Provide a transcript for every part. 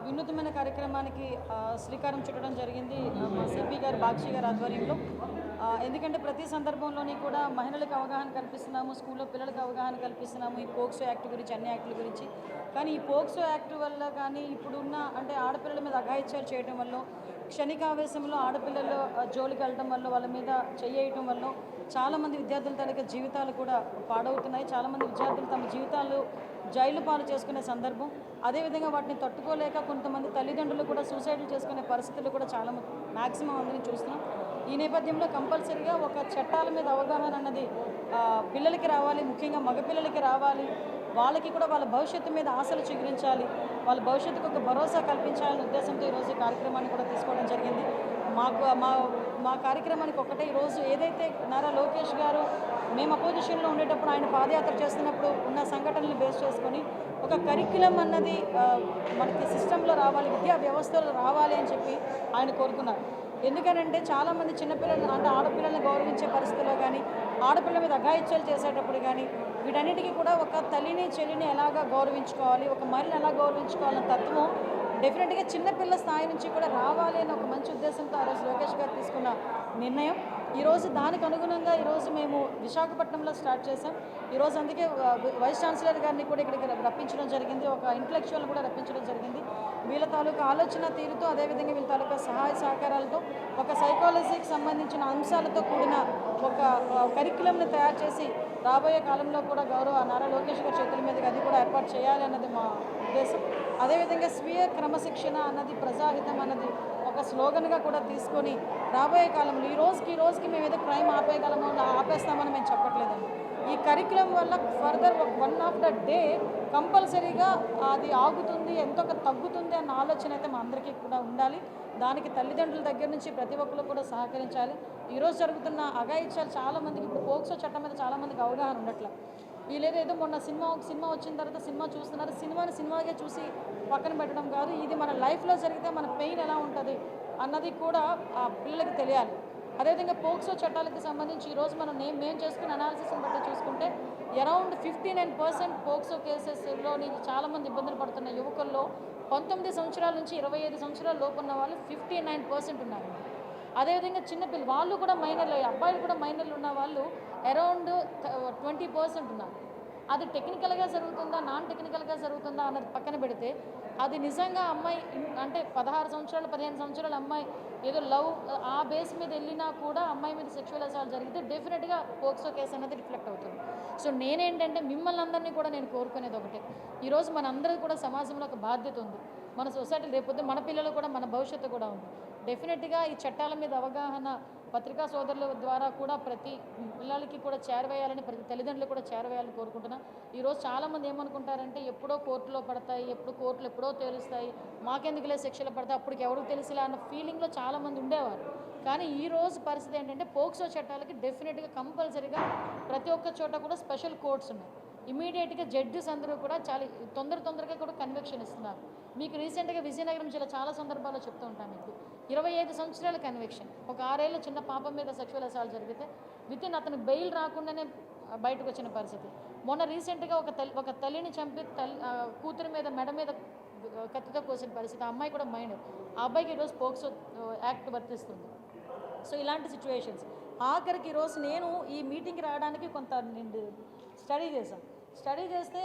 వినూత్నమైన కార్యక్రమానికి శ్రీకారం చుట్టడం జరిగింది మా సిపి గారు బాక్షి గారి ఆధ్వర్యంలో. ఎందుకంటే ప్రతి సందర్భంలోని కూడా మహిళలకు అవగాహన కల్పిస్తున్నాము, స్కూల్లో పిల్లలకు అవగాహన కల్పిస్తున్నాము ఈ పోక్సో యాక్ట్ గురించి, అన్ని యాక్టుల గురించి. కానీ ఈ పోక్సో యాక్ట్ వల్ల కానీ ఇప్పుడున్న అంటే ఆడపిల్లల మీద అఘాయిత్యాలు చేయడం వల్ల, క్షణికావేశంలో ఆడపిల్లలు జోలికి వెళ్ళడం వల్ల, వాళ్ళ మీద చెయ్యటం వల్ల చాలామంది విద్యార్థుల తాలూకా జీవితాలు కూడా పాడవుతున్నాయి. చాలామంది విద్యార్థులు తమ జీవితాలు జైలు పాలు చేసుకునే సందర్భం. అదేవిధంగా వాటిని తట్టుకోలేక కొంతమంది తల్లిదండ్రులు కూడా సూసైడ్లు చేసుకునే పరిస్థితులు కూడా చాలా మ్యాక్సిమం అందరినీ చూస్తున్నాం. ఈ నేపథ్యంలో కంపల్సరీగా ఒక చట్టాల మీద అవగాహన అన్నది పిల్లలకి రావాలి, ముఖ్యంగా మగపిల్లలకి రావాలి. వాళ్ళకి కూడా వాళ్ళ భవిష్యత్తు మీద ఆశలు చిగురించాలి, వాళ్ళ భవిష్యత్తుకు ఒక భరోసా కల్పించాలనే ఉద్దేశంతో ఈరోజు ఈ కార్యక్రమాన్ని కూడా తీసుకోవడం జరిగింది. మాకు మా కార్యక్రమానికి ఒకటే ఈరోజు ఏదైతే నారా లోకేష్ గారు మేము అపోజిషన్లో ఉండేటప్పుడు ఆయన పాదయాత్ర చేస్తున్నప్పుడు ఉన్న సంఘటనలు బేస్ చేసుకొని ఒక కరిక్యులం అన్నది మనకి సిస్టంలో రావాలి, విద్యా వ్యవస్థలో రావాలి అని చెప్పి ఆయన కోరుకున్నారు. ఎందుకనంటే చాలామంది చిన్నపిల్లలు అంటే ఆడపిల్లల్ని గౌరవించే పరిస్థితుల్లో కానీ, ఆడపిల్లల మీద అఘాయిత్యాలు చేసేటప్పుడు కానీ వీటన్నిటికీ కూడా ఒక తల్లిని చెల్లిని ఎలాగా గౌరవించుకోవాలి, ఒక మహిళని ఎలా గౌరవించుకోవాలన్న తత్వం డెఫినెట్గా చిన్నపిల్ల స్థాయి నుంచి కూడా రావాలి అని ఒక మంచి ఉద్దేశంతో ఆ రోజు లోకేష్ గారు తీసుకున్న నిర్ణయం. ఈరోజు దానికి అనుగుణంగా ఈరోజు మేము విశాఖపట్నంలో స్టార్ట్ చేసాం. ఈరోజు అందుకే వైస్ ఛాన్సలర్ గారిని కూడా ఇక్కడికి రప్పించడం జరిగింది, ఒక ఇంటలెక్చువల్ని కూడా రప్పించడం జరిగింది. వీళ్ళ తాలూకా ఆలోచన తీరుతో, అదేవిధంగా వీళ్ళ తాలూకా సహాయ సహకారాలతో ఒక సైకాలజీకి సంబంధించిన అంశాలతో కూడిన ఒక కరిక్యులంని తయారు చేసి రాబోయే కాలంలో కూడా గౌరవ నారా లోకేష్ గారి చేతుల మీదుగా అది కూడా ఏర్పాటు చేయాలి అన్నది మా ఉద్దేశం. అదేవిధంగా స్వీయ క్రమశిక్షణ అన్నది, ప్రజాహితం అన్నది ఒక స్లోగన్గా కూడా తీసుకొని రాబోయే కాలంలో ఈ రోజుకి మేము ఏదో క్రైమ్ ఆపేయగలమో ఆపేస్తామని మేము చెప్పట్లేదండి. ఈ కరిక్యులం వల్ల further one of the day కంపల్సరీగా అది ఆగుతుంది, ఎంతో తగ్గుతుంది అన్న ఆలోచన అయితే మా అందరికీ కూడా ఉండాలి. దానికి తల్లిదండ్రుల దగ్గర నుంచి ప్రతి ఒక్కరు కూడా సహకరించాలి. ఈరోజు జరుగుతున్న అఘాయిత్యాలు చాలామందికి ఇప్పుడు పోక్సో చట్టం మీద చాలామందికి అవగాహన ఉండట్లేదు. వీళ్ళేదో మొన్న సినిమా వచ్చిన తర్వాత సినిమా చూస్తున్నారు, సినిమాగా చూసి పక్కన పెట్టడం కాదు, ఇది మన లైఫ్లో జరిగితే మన పెయిన్ ఎలా ఉంటుంది అన్నది కూడా ఆ పిల్లలకి తెలియాలి. అదేవిధంగా పోక్సో చట్టాలకు సంబంధించి ఈరోజు మేము చేసుకున్న అనాలిసిస్ని బట్టి చూసుకుంటే అరౌండ్ 59% పోక్సో కేసెస్లోని చాలామంది ఇబ్బందులు పడుతున్న యువకుల్లో 19 సంవత్సరాల నుంచి 25 సంవత్సరాల లోపు ఉన్న వాళ్ళు 59% ఉన్నారు. అదేవిధంగా చిన్నపిల్లలు వాళ్ళు కూడా మైనర్లు, అబ్బాయిలు కూడా మైనర్లు ఉన్న వాళ్ళు అరౌండ్ 20% ఉన్నారు. అది టెక్నికల్గా జరుగుతుందా, నాన్ టెక్నికల్గా జరుగుతుందా అన్నది పక్కన పెడితే, అది నిజంగా అమ్మాయి అంటే 16 సంవత్సరాలు 15 సంవత్సరాల అమ్మాయి ఏదో లవ్ ఆ బేస్ మీద వెళ్ళినా కూడా అమ్మాయి మీద సెక్షువల్ అసాల్ట్ జరిగితే డెఫినెట్గా పోక్సో కేసు అనేది రిఫ్లెక్ట్ అవుతుంది. సో నేనేంటంటే మిమ్మల్ని అందరినీ కూడా నేను కోరుకునేది ఒకటే, ఈరోజు మన అందరికీ కూడా సమాజంలో ఒక బాధ్యత ఉంది. మన సొసైటీ రేపొద్దు మన పిల్లలు కూడా మన భవిష్యత్తు కూడా ఉంది. డెఫినెట్గా ఈ చట్టాల మీద అవగాహన పత్రికా సోదరుల ద్వారా కూడా ప్రతి పిల్లలకి కూడా చేరవేయాలని, ప్రతి తల్లిదండ్రులు కూడా చేరవేయాలని కోరుకుంటున్నాను. ఈరోజు చాలామంది ఏమనుకుంటారంటే ఎప్పుడో కోర్టులో పడతాయి, కోర్టులు ఎప్పుడో తేలుస్తాయి, మాకెందుకులే శిక్షలు పడతాయి, అప్పటికి ఎవరికి తెలిసిలే అన్న ఫీలింగ్లో చాలామంది ఉండేవారు. కానీ ఈరోజు పరిస్థితి ఏంటంటే పోక్సో చట్టాలకి డెఫినెట్గా కంపల్సరీగా ప్రతి ఒక్క చోట కూడా స్పెషల్ కోర్ట్స్ ఉన్నాయి. ఇమీడియట్గా జడ్జెస్ అందరూ కూడా చాలా తొందరగా కూడా కన్విక్షన్ ఇస్తున్నారు. మీకు రీసెంట్గా విజయనగరం జిల్లా చాలా సందర్భాల్లో చెప్తూ ఉంటాను, మీకు 25 సంవత్సరాల కన్విక్షన్. ఒక 6 ఏళ్ళ చిన్న పాప మీద సెక్షువల్ అసాల్ట్ జరిగితే వితిన్ అతను బెయిల్ రాకుండానే బయటకు వచ్చిన పరిస్థితి. మొన్న రీసెంట్గా ఒక తల్లిని చంపి కూతురి మీద మెడ మీద కత్తితో కోసిన పరిస్థితి. ఆ అమ్మాయి కూడా మైనర్, ఆ అబ్బాయికి ఈరోజు పోక్సో యాక్ట్ వర్తిస్తుంది. సో ఇలాంటి సిచ్యువేషన్స్ ఆఖరికి ఈరోజు నేను ఈ మీటింగ్కి రావడానికి కొంత స్టడీ చేస్తే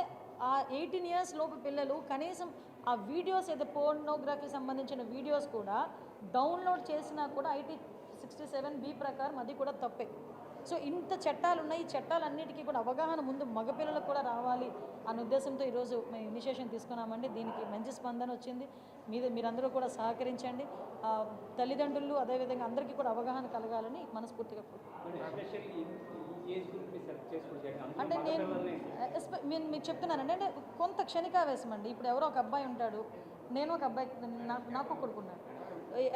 ఆ 18 ఇయర్స్ లోపు పిల్లలు కనీసం ఆ వీడియోస్ ఏదో పోర్నోగ్రఫీ సంబంధించిన వీడియోస్ కూడా డౌన్లోడ్ చేసినా కూడా ఐటీ 67B ప్రకారం అది కూడా తప్పే. సో ఇంత చట్టాలు ఉన్నాయి, ఈ చట్టాలన్నిటికీ కూడా అవగాహన ముందు మగపిల్లలకు కూడా రావాలి అనే ఉద్దేశంతో ఈరోజు మేము ఇనిషియేషన్ తీసుకున్నామండి. దీనికి మంచి స్పందన వచ్చింది. మీరందరూ కూడా సహకరించండి. తల్లిదండ్రులు అదేవిధంగా అందరికీ కూడా అవగాహన కలగాలని మనస్ఫూర్తిగా అంటే నేను మీకు చెప్తున్నానండి. అంటే కొంత క్షణికావేశం అండి. ఇప్పుడు ఎవరో ఒక అబ్బాయి ఉంటాడు, నేను ఒక అబ్బాయి, నాకు కొడుకున్నాడు.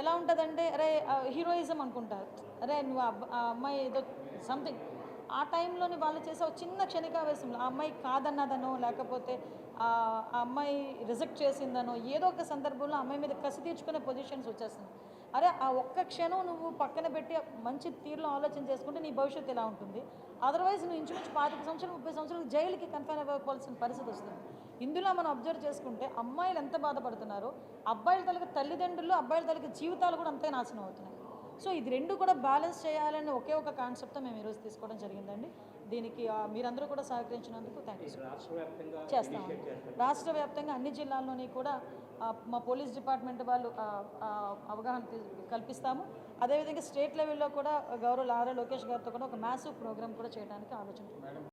ఎలా ఉంటుందంటే అరే హీరోయిజం అనుకుంటారు, అరే నువ్వు ఆ అమ్మాయి ఏదో సంథింగ్ ఆ టైంలోని వాళ్ళు చేసే ఒక చిన్న క్షణికావేశంలో ఆ అమ్మాయి కాదన్నదనో లేకపోతే ఆ అమ్మాయి రిజెక్ట్ చేసిందనో ఏదో ఒక సందర్భంలో అమ్మాయి మీద కసి తీర్చుకునే పొజిషన్స్ వచ్చేస్తుంది. అరే ఆ ఒక్క క్షణం నువ్వు పక్కన పెట్టి మంచి తీరులో ఆలోచన చేసుకుంటే నీ భవిష్యత్తు ఎలా ఉంటుంది? అదర్వైజ్ నువ్వు ఇంచుమించు 25 సంవత్సరాలు 30 సంవత్సరాలు జైలుకి కన్ఫైన్ అయిపోవాల్సిన పరిస్థితి వస్తుంది. ఇందులో మనం అబ్జర్వ్ చేసుకుంటే అమ్మాయిలు ఎంత బాధపడుతున్నారో అబ్బాయిల తల్లికి తల్లిదండ్రులు అబ్బాయిల తల్లికి జీవితాలు కూడా అంతే నాశనం అవుతున్నాయి. సో ఇది రెండు కూడా బ్యాలెన్స్ చేయాలని ఒకే ఒక కాన్సెప్ట్తో మేము ఈరోజు తీసుకోవడం జరిగిందండి. దీనికి మీరందరూ కూడా సహకరించినందుకు థ్యాంక్ యూ సో మచ్. చేస్తామండి. రాష్ట్ర వ్యాప్తంగా అన్ని జిల్లాల్లోని కూడా మా పోలీస్ డిపార్ట్మెంట్ వాళ్ళు అవగాహన కల్పిస్తాము. అదేవిధంగా స్టేట్ లెవెల్లో కూడా గౌరవ నారా లోకేష్ గారితో కూడా ఒక మ్యాసివ్ ప్రోగ్రామ్ కూడా చేయడానికి ఆలోచన.